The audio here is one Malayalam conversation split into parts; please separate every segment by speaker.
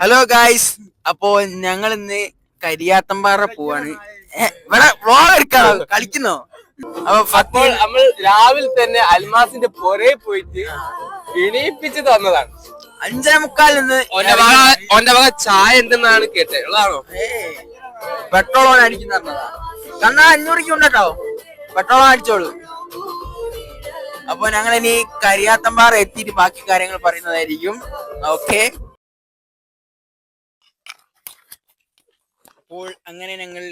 Speaker 1: ഹലോ ഗായ്സ്, അപ്പോ ഞങ്ങൾ ഇന്ന് കരിയാത്തമ്പാറ പോവാണ്. ഇവിടെ വ്ളോഗ് എടുക്കാണോ, കളിക്കുന്നോ?
Speaker 2: അപ്പൊ നമ്മൾ രാവിലെ തന്നെ അൽമാസിന്റെ പുറകെ പോയിട്ട് എണീപ്പിച്ച് തന്നതാണ്.
Speaker 1: 5:45
Speaker 2: ഓന്റെ വക ചായ ഉണ്ടെന്നാണ് കേട്ടത്. ഉള്ളതാണോ?
Speaker 1: പെട്രോൾ ഓൺ അടിക്കുന്ന കണ്ണാ 500 ഉണ്ടോ? പെട്രോൾ ഓൺ അടിച്ചോളൂ. അപ്പൊ ഞങ്ങൾ ഇനി കരിയാത്തമ്പാറ എത്തിയിട്ട് ബാക്കി കാര്യങ്ങൾ പറയുന്നതായിരിക്കും. ഓക്കെ, അപ്പോൾ അങ്ങനെ ഞങ്ങൾ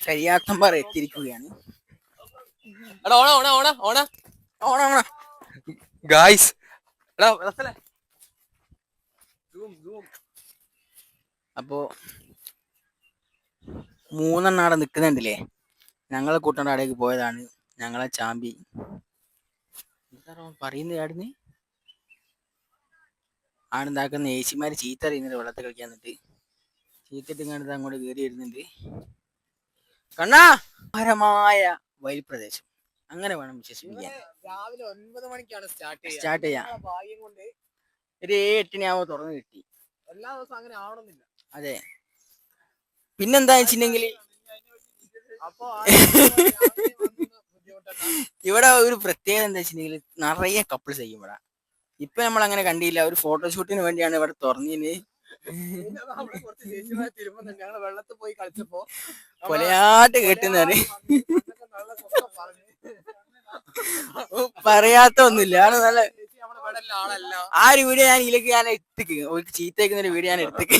Speaker 1: കരിയാത്തമ്പാറ എത്തിയിരിക്കുകയാണ്.
Speaker 2: ഗായ്സ്,
Speaker 1: അപ്പോ 3 അവിടെ നിക്കുന്നുണ്ടല്ലേ, ഞങ്ങളെ കൂട്ടണ്ട അവിടേക്ക് പോയതാണ്. ഞങ്ങളെ ചാമ്പി പറയുന്നത് ആടുണ്ടാക്കുന്ന ഏച്ചിമാര് ചീത്ത അറിയുന്നുണ്ട്. വെള്ളത്തിൽ കളിക്കാൻ നിന്നിട്ട് ചീത്തിട്ട് കണ്ടിട്ട് അങ്ങോട്ട് കയറി വരുന്നുണ്ട്. കണ്ണാപരമായ വയൽ പ്രദേശം അങ്ങനെ വേണം വിശ്വസിപ്പിക്കാൻ.
Speaker 2: രാവിലെ 9 മണിക്കാണ്
Speaker 1: സ്റ്റാർട്ട് ചെയ്യാം.
Speaker 2: ഭാഗ്യം കൊണ്ട്
Speaker 1: ഒരു 7-8 തുറന്നു കിട്ടി.
Speaker 2: എല്ലാ ദിവസവും അങ്ങനെ ആവണമെന്നില്ല.
Speaker 1: അതെ, പിന്നെന്താ വെച്ചിട്ടുണ്ടെങ്കിൽ ഇവിടെ ഒരു പ്രത്യേകത എന്താ വെച്ചിട്ടുണ്ടെങ്കിൽ നിറയെ കപ്പിൾസ് ചെയ്യും ഇവിടെ. ഇപ്പൊ നമ്മൾ അങ്ങനെ കണ്ടില്ല. ഒരു ഫോട്ടോഷൂട്ടിന് വേണ്ടിയാണ് ഇവിടെ തുറന്നിന്.
Speaker 2: വെള്ളത്തിൽ പോയി കളിച്ചപ്പോ
Speaker 1: കൊലയാട്ട് കേട്ടുന്നവര് പറയാത്ത ഒന്നുമില്ല. നല്ല ആ ഒരു വീഡിയോ ഞാൻ എടുത്തേക്ക്, ഒരു ചീത്തേക്കുന്ന ഒരു വീഡിയോ ഞാൻ എടുത്തേക്ക്.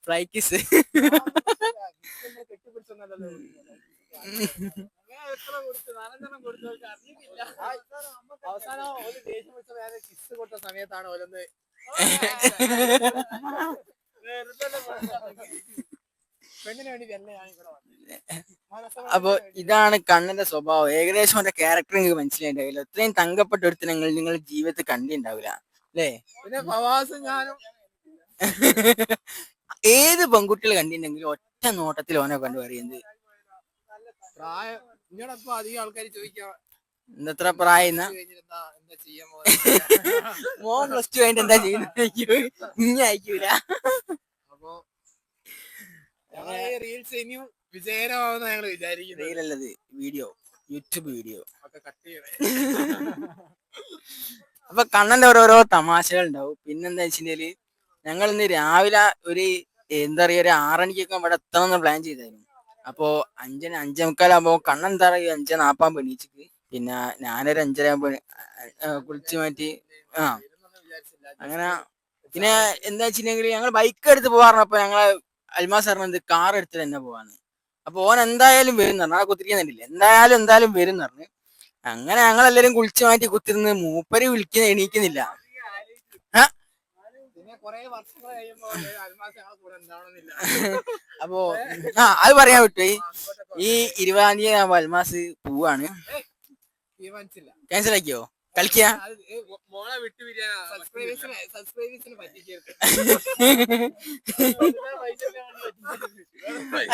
Speaker 1: ഫ്ലൈക്കിസ്
Speaker 2: അവസാനം ഒരു ദേഷ്യം വെച്ച വേറെ കിസ് കൊടുത്ത സമയത്താണ് ഓരോന്ന് പെണ്ണിന് വേണ്ടി വെള്ളയാണ് ഇവിടെ വന്നത്.
Speaker 1: അപ്പൊ ഇതാണ് കണ്ണന്റെ സ്വഭാവം. ഏകദേശം അവന്റെ ക്യാരക്ടർ നിങ്ങൾക്ക് മനസ്സിലായിണ്ടാവില്ല. ഇത്രയും തങ്കപ്പെട്ട ഒരുത്തനങ്ങൾ നിങ്ങൾ ജീവിതത്തിൽ കണ്ടിണ്ടാവില്ല അല്ലേ?
Speaker 2: പിന്നെ പ്രവാസം ഞാനും
Speaker 1: ഏത് പെൺകുട്ടികൾ കണ്ടിട്ടുണ്ടെങ്കിലും ഒറ്റ നോട്ടത്തിൽ ഓനെ കണ്ടു പറയുന്നത്.
Speaker 2: പ്രായം ഇങ്ങോടൊപ്പം അധികം ആൾക്കാർ ചോദിക്കാം
Speaker 1: എന്തത്ര പ്രായം
Speaker 2: എന്താ ചെയ്യാൻ
Speaker 1: മോൻ +2 കഴിഞ്ഞിട്ട് എന്താ ചെയ്യുന്നത്? ഇനി അയക്കൂല.
Speaker 2: അപ്പൊ റീൽസ് ഇനിയും വിജയകരമാവുന്ന ഞങ്ങൾ വിചാരിക്കുന്നത്.
Speaker 1: റീലല്ലത് വീഡിയോ, യൂട്യൂബ് വീഡിയോ
Speaker 2: ഒക്കെ കട്ട് ചെയ്യണേ.
Speaker 1: അപ്പൊ കണ്ണന്റെ ഓരോരോ തമാശകൾ ഉണ്ടാവും. പിന്നെന്താ വെച്ചിട്ടുണ്ടെങ്കില് ഞങ്ങൾ ഇന്ന് രാവിലെ ഒരു 6 മണിക്കൊക്കെ ഇവിടെ എത്തണമെന്ന് പ്ലാൻ ചെയ്തായിരുന്നു. അപ്പോ 5:45 കണ്ണൻ എന്താ പറയുക 5:40 എണീച്ചിട്ട്. പിന്നെ ഞാനൊരു 5:30 കുളിച്ചു മാറ്റി അങ്ങനെ. പിന്നെ എന്താ വെച്ചിട്ടുണ്ടെങ്കിൽ ഞങ്ങൾ ബൈക്ക് എടുത്ത് പോകാറുണ്ട്. ഞങ്ങള് അൽമാസ് പറഞ്ഞത് കാർ എടുത്തിട്ട് തന്നെ പോവാന്ന്. അപ്പൊ ഓൻ എന്തായാലും വരും പറഞ്ഞു. ആ കുത്തിരിക്കുന്നില്ല, എന്തായാലും വരും പറഞ്ഞു. അങ്ങനെ ഞങ്ങളെല്ലാരും കുളിച്ചു മാറ്റി കുത്തിരുന്ന് മൂപ്പര് എണീക്കുന്നില്ല. അപ്പോ അത് പറയാൻ വിട്ടുപോയി. ഈ 20-ാം തീയതി ആകുമ്പോ അൽമാസ് പോവാണ്. ക്യാൻസൽ ആക്കിയോ? കളിക്കാ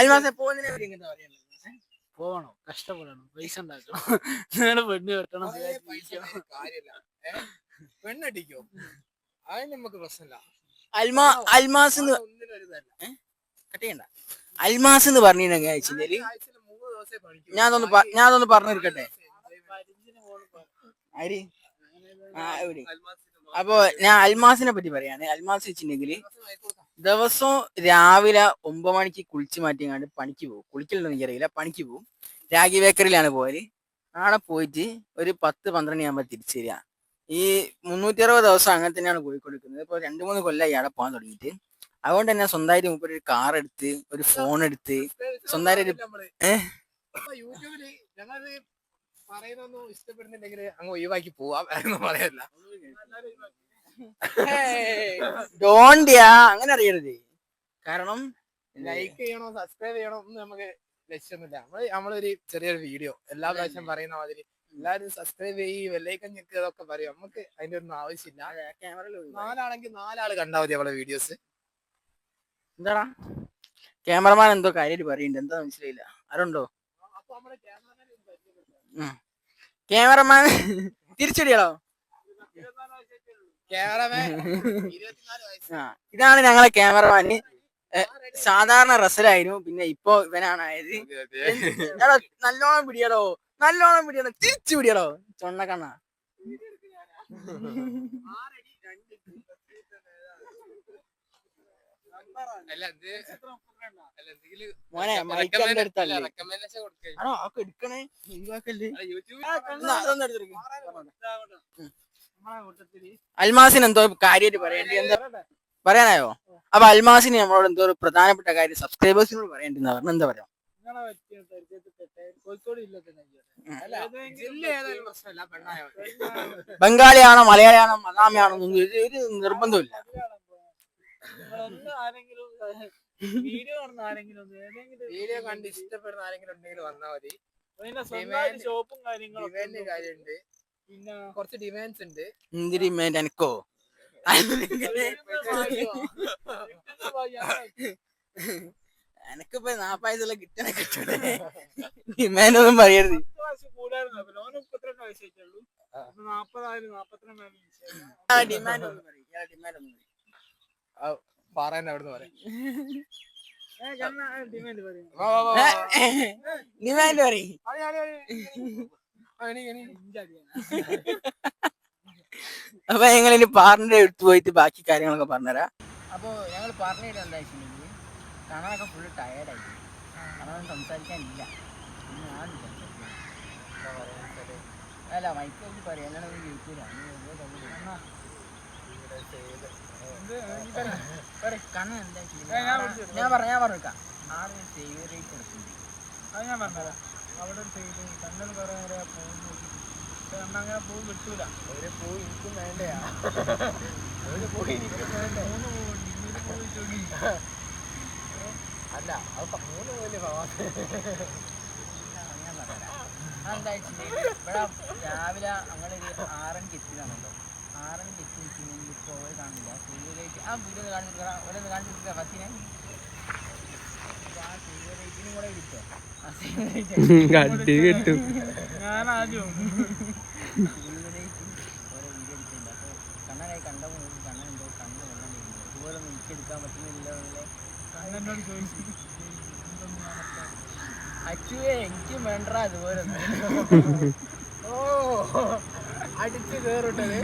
Speaker 1: അൽമാസെ
Speaker 3: പോകണം, കഷ്ടപ്പെടണം, പൈസ ഉണ്ടാക്കണം, പെണ്ണ് കെട്ടണം.
Speaker 2: പെണ്ണടിക്കോ? അതിന് നമുക്ക് പ്രശ്നമില്ല.
Speaker 1: അൽമാസ് എന്ന് പറഞ്ഞിട്ടുണ്ടെങ്കിൽ ഞാനൊന്ന് പറഞ്ഞിരിക്കട്ടെ. അപ്പൊ ഞാൻ അൽമാസിനെ പറ്റി പറയാണ്. അൽമാസ് വെച്ചിട്ടുണ്ടെങ്കിൽ ദിവസവും രാവിലെ 9 മണിക്ക് കുളിച്ചു മാറ്റിങ്ങാണ്ട് പണിക്ക് പോകും. കുളിക്കലുണ്ടോ എനിക്കറിയില്ല, പണിക്ക് പോകും. രാഗി ബേക്കറിയിലാണ് പോയത്. അവിടെ പോയിട്ട് ഒരു 10-12 ആകുമ്പോ തിരിച്ചു വരിക. ഈ 360 ദിവസം അങ്ങനെ തന്നെയാണ് പോയിക്കൊടുക്കുന്നത്. ഇപ്പൊ 2-3 കൊല്ലമായി അവിടെ പോകാൻ തുടങ്ങിയിട്ട്. അതുകൊണ്ട് തന്നെ സ്വന്തമായിട്ട് മുമ്പ് ഒരു കാർ എടുത്ത്, ഒരു ഫോൺ എടുത്ത്, സ്വന്തമായിട്ട്
Speaker 2: യൂട്യൂബില് ഞങ്ങളത് പറയുന്നൊന്നും ഇഷ്ടപ്പെടുന്നുണ്ടെങ്കിൽ അങ്ങ് ഒഴിവാക്കി പോവാം. പറയല്ല,
Speaker 1: അങ്ങനെ അറിയരുത്. കാരണം
Speaker 2: ലൈക്ക് ചെയ്യണോ സബ്സ്ക്രൈബ് ചെയ്യണോ ഒന്നും നമുക്ക് ലക്ഷ്യമൊന്നുമില്ല. നമ്മളൊരു ചെറിയൊരു വീഡിയോ എല്ലാ പ്രാവശ്യം പറയുന്ന മാതിരി എല്ലാരും സബ്സ്ക്രൈബ് ചെയ്യും, വെള്ളൈക്കൻ ഞെക്ക് അതൊക്കെ പറയും. നമുക്ക് അതിന്റെ ഒന്നും ആവശ്യമില്ല. 4 ആണെങ്കിൽ 4 ആള് കണ്ടാൽ മതി നമ്മളെ വീഡിയോസ്.
Speaker 1: എന്താടാ ക്യാമറമാൻ എന്തോ കാര്യമായിട്ട് പറയുന്നുണ്ട്, എന്താ മനസ്സിലായില്ല. ആരുണ്ടോ
Speaker 2: അപ്പൊ നമ്മള് ക്യാമറമാൻ
Speaker 1: ക്യാമറമാൻ തിരിച്ചടിയാളോ?
Speaker 2: ക്യാമറമാൻ 24 വയസ്സ്.
Speaker 1: ഇതാണ് ഞങ്ങളെ ക്യാമറമാന്. സാധാരണ റസലായിരുന്നു, പിന്നെ ഇപ്പൊ ഇവനാണ് ആയത്. എടാ, നല്ലോണം പിടിയടോ, നല്ലോണം പിടിയടോ, തിരിച്ചു പിടിയടോ ചൊണ്ണക്കണ്ണ. മോനെ മൈക്കന്റെ അടുത്തല്ലേ ആണോ ഒക്കെ എടുക്കണേ, ഒഴിവാക്കല്ലേ. അതൊന്നും എടുത്തെടുക്ക്. അൽമാസിന് എന്തോ കാര്യമായിട്ട് പറയണ്ടി, എന്താ പറയാനായോ? അപ്പൊ അൽമാസിന് നമ്മളോട് എന്തോ ഒരു പ്രധാനപ്പെട്ട കാര്യം സബ്സ്ക്രൈബേഴ്സിനോട് പറയേണ്ടിന്ന് പറഞ്ഞു. എന്താ പറയാ?
Speaker 3: കോഴിക്കോട്
Speaker 1: ബംഗാളിയാണോ മലയാളിയാണോ മദാമയാണോ എന്നൊന്നും ഒരു നിർബന്ധമില്ല.
Speaker 3: വീഡിയോ കാണുന്ന ആരെങ്കിലും
Speaker 2: വീഡിയോ കണ്ട് ഇഷ്ടപ്പെടുന്ന ആരെങ്കിലും ഉണ്ടെങ്കിൽ വന്നാൽ മതി.
Speaker 3: ഷോപ്പും കാര്യങ്ങളും
Speaker 2: കാര്യമുണ്ട്, പിന്നെ കുറച്ച് ഡിമാൻഡ്സ് ഉണ്ട്.
Speaker 1: എന്തിരി മേൻ എനിക്കോ എനക്കിപ്പോ 40 വയസ്സുള്ള കിട്ടണ കിട്ടണേ, ഡിമാൻഡൊന്നും പറയരുത്. ഡിമാൻഡ് ഒന്നും പറയും, ഡിമാൻഡ് ഒന്നും
Speaker 2: പറയാൻ അവിടുന്ന് പറയാം.
Speaker 1: ഡിമാൻഡ് പറയും. അപ്പൊ ഞങ്ങൾ ഇനി പാറിന്റെ അടുത്ത് പോയിട്ട് ബാക്കി കാര്യങ്ങളൊക്കെ പറഞ്ഞുതരാം. അപ്പൊ ഞങ്ങൾ പറഞ്ഞിട്ട് എന്താ വെച്ചിട്ടുണ്ടെങ്കിൽ കാണാനൊക്കെ ഫുള്ള് ടയേർഡായി, കാണാനൊന്നും സംസാരിക്കാനില്ല. പിന്നെ ഞാൻ അല്ല മൈക്ക് വെച്ച് പറയാം, എല്ലാവരും കേൾക്കൂല. കണ്ണൻ എന്താ ഞാൻ പറഞ്ഞേക്കാം. ആദ്യം സേവ് റേറ്റ് എടുക്കുന്നുണ്ട്,
Speaker 3: അത് ഞാൻ പറഞ്ഞുതരാം. അവിടെ ഒരു സൈഡ് കണ്ണൻ കുറെ നേരം പൂ നോക്കി, അങ്ങനെ പൂ കിട്ടൂല.
Speaker 2: ഒരു പൂ എനിക്കും വേണ്ടയാ, ഒരു പൂ എനിക്കും വേണ്ട.
Speaker 3: 3 പൂവുണ്ട്, ഇന്നൊരു പൂ വെച്ചോണ്ടി.
Speaker 2: അല്ല അത് 3 പോലെ
Speaker 1: ഞാൻ പറഞ്ഞുതരാം. അതെന്താ വെച്ചിട്ടുണ്ടെങ്കിൽ ഇവിടെ രാവിലെ ഞങ്ങളൊരു 6 മണിക്ക് എത്തിയതാണല്ലോ. 6 മണിക്ക് എത്തി വെച്ചിട്ടുണ്ടെങ്കിൽ ഇപ്പോൾ ഓര് കാണില്ല. സേവ് റേറ്റ് ആ വീഡിയോ ഒന്ന് കാണിച്ചിരിക്കുക, ഓരോന്ന് കാണിച്ചിരിക്കുക ഫസ്റ്റിനെ. അപ്പോൾ ആ സേവ് റേറ്റിനും കൂടെ കിട്ടുമോ? ആ സേവ് റേറ്റ്
Speaker 3: കിട്ടും. ഞാൻ ആദ്യം
Speaker 1: സേവ് റേറ്റും ഓരോ വീഡിയോ എടുക്കുന്നുണ്ട്. അപ്പോൾ കണ്ണനായി കണ്ടപ്പോൾ നോക്കി കണ്ണൻ എന്തോ കണ്ണ് വെള്ളം വരുന്നത്, ഇതുപോലെ ഒന്നും എനിക്ക് എടുക്കാൻ പറ്റുന്നില്ല എന്നല്ലേ
Speaker 3: എന്നോട് ചോദിച്ചു.
Speaker 1: അച്ചുവേ എനിക്കും വേണ്ട അതുപോലെ
Speaker 2: ഓ അടിച്ച് കേറിട്ടത്.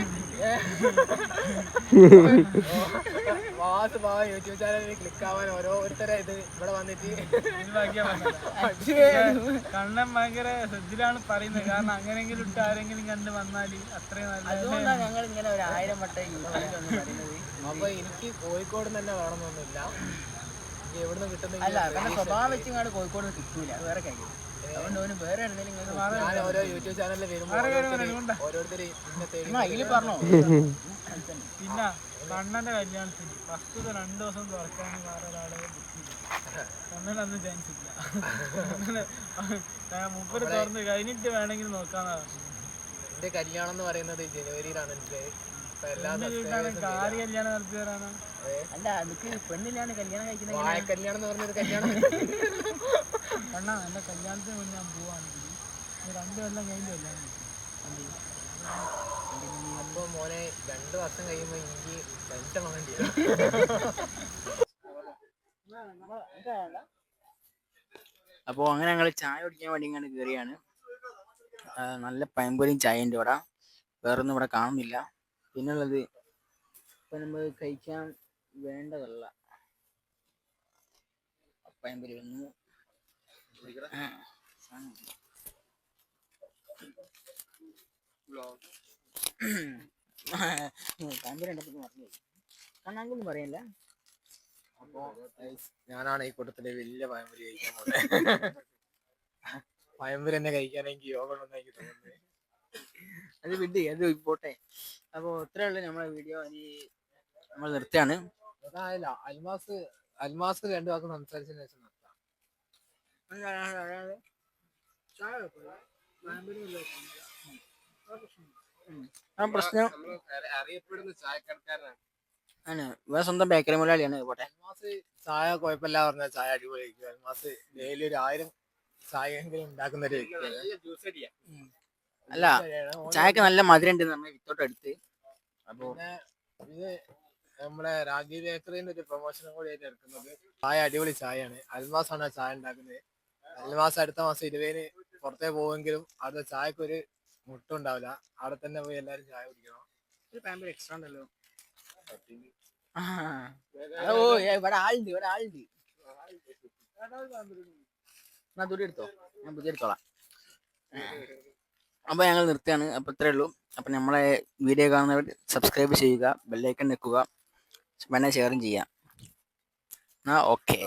Speaker 2: യൂട്യൂബ് ചാനലിൽ ക്ലിക്ക് ആവാൻ ഓരോരുത്തരെ ഇത് ഇവിടെ വന്നിട്ട്
Speaker 3: കണ്ണൻ ഭയങ്കര ശ്രദ്ധയിലാണ് പറയുന്നത്. കാരണം അങ്ങനെങ്കിലും ഇട്ട് ആരെങ്കിലും കണ്ട് വന്നാല് അത്രയും നല്ല.
Speaker 1: അതുകൊണ്ടാണ് ഞങ്ങൾ ഇങ്ങനെ 1000 വട്ടം യൂട്യൂബിൽ ഒന്ന് പറയുന്നത്.
Speaker 2: അപ്പൊ എനിക്ക് കോഴിക്കോട് തന്നെ വേണമെന്നൊന്നുമില്ല, എവിടുന്ന് കിട്ടുന്ന
Speaker 1: അല്ല കാരണം സ്വഭാവം വെച്ചിങ്ങാണ്ട് കോഴിക്കോട് കിട്ടൂല, അത് വേറെ കാര്യം. അതുകൊണ്ട് ഓന് വേറെ എന്തെങ്കിലും
Speaker 2: ഞാൻ ഓരോ യൂട്യൂബ് ചാനലിൽ വരുമ്പോൾ ഓരോരുത്തര്
Speaker 1: അതില് പറഞ്ഞോ.
Speaker 3: പിന്നെ കണ്ണന്റെ കല്യാണത്തിന് ഫസ്റ്റത്തെ 2 ദിവസം തുറക്കാൻ വേറെ ഒരാളെ കണ്ണൻ അന്ന് ചാൻസ് ഇല്ല. മൂപ്പര് തുറന്ന് കഴിഞ്ഞിട്ട് വേണമെങ്കിൽ നോക്കാന്നാ.
Speaker 2: എന്റെ കല്യാണം എന്ന് പറയുന്നത് ജനുവരിയിലാണ്.
Speaker 3: കാറി കല്യാണം നടത്തി തരാനാ.
Speaker 1: അല്ല അതൊക്കെ പെണ്ണിലാണ് കല്യാണം കഴിക്കുന്നത്.
Speaker 2: കല്യാണം എന്ന് പറഞ്ഞൊരു കല്യാണം.
Speaker 3: കണ്ണാ എന്റെ കല്യാണത്തിന് മുന്നേ ഞാൻ പോവാണെങ്കിൽ 2 കൊല്ലം കഴിഞ്ഞ കല്യാണം.
Speaker 2: അപ്പൊ മോനെ 2 വർഷം കഴിയുമ്പോ എനിക്ക് പെൻഷൻ വേണ്ടി.
Speaker 1: അപ്പൊ അങ്ങനെ ഞങ്ങൾ ചായ കുടിക്കാൻ വേണ്ടി ഇങ്ങനെ കയറിയാണ്. നല്ല പഴംപൊരിയും ചായ ഉണ്ട് ഇവിടെ, വേറൊന്നും ഇവിടെ കാണുന്നില്ല. പിന്നുള്ളത് ഇപ്പൊ നമ്മൾ കഴിക്കാൻ വേണ്ടതല്ല. പഴംപൊരി വന്നു. പഴംപൊരി ഉണ്ടപ്പോൾ മറന്നു കണ്ണാങ്കൊന്നും പറയല്ല.
Speaker 2: അപ്പൊ ഞാനാണ് ഈ കൂട്ടത്തില് വലിയ പഴംപൊരി കഴിക്കാൻ പോകുന്നത്. പഴംപൊരി തന്നെ കഴിക്കാൻ എനിക്ക് യോഗ ഉണ്ടെന്ന് എനിക്ക് തോന്നുന്നത്.
Speaker 1: അത് വിട്ട് അത് പോട്ടെ. അപ്പൊ ഇത്രയുള്ള നമ്മളെ വീഡിയോ ഇനി നമ്മൾ നിർത്തിയാണ്.
Speaker 2: അതായല്ല അൽമാസ് 2 വാക്ക് സംസാരിച്ചതിന് ശേഷം നിർത്താം.
Speaker 1: പ്രശ്നം
Speaker 2: അറിയപ്പെടുന്ന ചായക്കടക്കാരനാണ്.
Speaker 1: ആണ് വേറെ സ്വന്തം ബേക്കറി മുതലാളിയാണ്. പോട്ടെ.
Speaker 2: അൽമാസ് ചായ കുഴപ്പമില്ല പറഞ്ഞ ചായ അടിപൊളിയായിരിക്കും. അൽമാസ് ഡെയിലി ഒരു 1000 ചായയെങ്കിലും ഉണ്ടാക്കുന്ന ഒരു വ്യക്തിയാണ്.
Speaker 1: അല്ല ചായക്ക് നല്ല മധുരം ഉണ്ട് നമ്മൾ വിത്തോട്ട് എടുത്ത്. അപ്പൊ
Speaker 2: പിന്നെ ഇത് നമ്മുടെ രാഗി ബേക്കറിന്റെ ഒരു പ്രൊമോഷനും കൂടി ആയിട്ട് എടുക്കുന്നത്. ചായ അടിപൊളി ചായയാണ്. അൽമാസാണ് ചായ ഉണ്ടാക്കുന്നത്. അൽമാസ് അടുത്ത മാസം 20-ന് പുറത്തേ പോവെങ്കിലും അവിടെ ചായക്ക് ഒരു മുട്ടുണ്ടാവില്ല. അവിടെ തന്നെ പോയി എല്ലാരും ചായ കുടിക്കണം. ഒരു ഫാമിലി എക്സ്ട്രാ ഉണ്ടല്ലോ.
Speaker 1: ഓ ഇവിടെ ആളുണ്ട് എന്നാ തുടി എടുത്തോ, ഞാൻ പുതിയ എടുത്തോളാം. അപ്പൊ ഞങ്ങൾ നിർത്തുകയാണ്. അപ്പൊ ഇത്രേ ഉള്ളൂ. അപ്പൊ നമ്മളെ വീഡിയോ കാണുന്നവർ സബ്സ്ക്രൈബ് ചെയ്യുക, ബെല്ലൈക്കൺ നിൽക്കുക, പിന്നെ ഷെയറും ചെയ്യാം. എന്നാ ഓക്കെ.